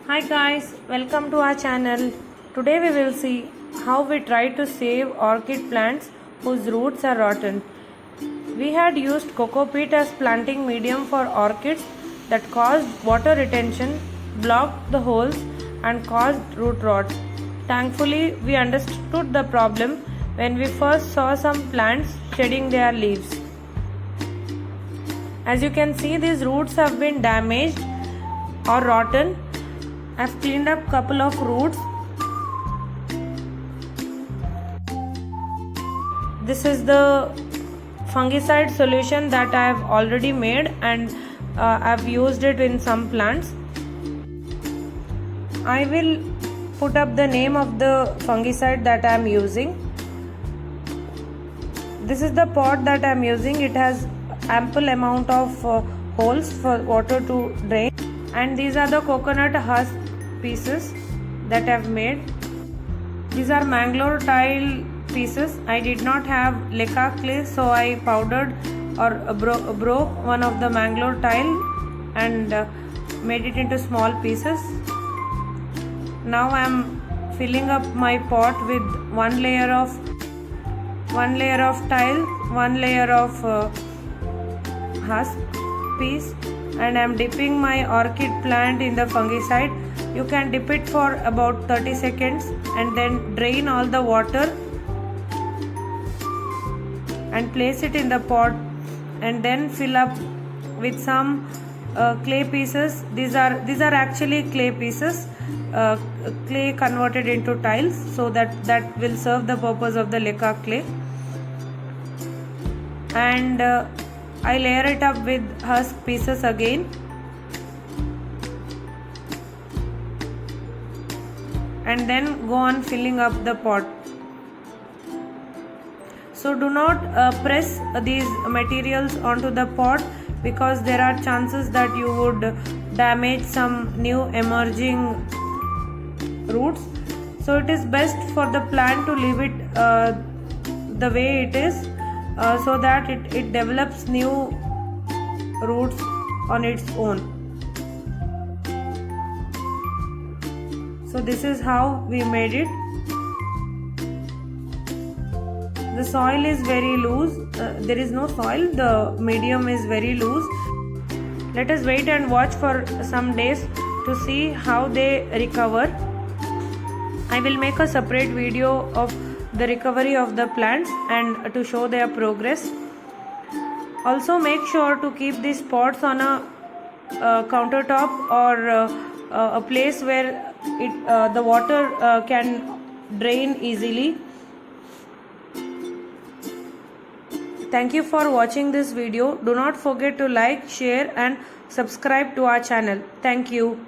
Hi guys, welcome to our channel. Today we will see how we try to save orchid plants whose roots are rotten. We had used Cocopeet as planting medium for orchids that caused water retention, blocked the holes and caused root rot. Thankfully, we understood the problem when we first saw some plants shedding their leaves. As you can see, these roots have been damaged or rotten. I've cleaned up couple of roots. This is the fungicide solution that I have already made and I've used it in some plants. I will put up the name of the fungicide that I am using. This is the pot that I am using. It has ample amount of holes for water to drain, and these are the coconut husk pieces that I have made. These are Mangalore tile pieces. I did not have leca clay, so I powdered or broke one of the Mangalore tile and made it into small pieces. Now I am filling up my pot with one layer of tile, one layer of husk piece, and I am dipping my orchid plant in the fungicide. You can dip it for about 30 seconds and then drain all the water and place it in the pot, and then fill up with some clay pieces. These are actually clay pieces, clay converted into tiles, so that will serve the purpose of the leca clay. And I layer it up with husk pieces again, and then go on filling up the pot. So do not press these materials onto the pot, because there are chances that you would damage some new emerging roots. So it is best for the plant to leave it the way it is, so that it develops new roots on its own. So this is how we made it. The soil is very loose. There is no soil. The medium is very loose. Let us wait and watch for some days to see how they recover. I will make a separate video of the recovery of the plants and to show their progress. Also, make sure to keep these pots on a countertop or a place where the water can drain easily. Thank you for watching this video. Do not forget to like, share and subscribe to our channel. Thank you.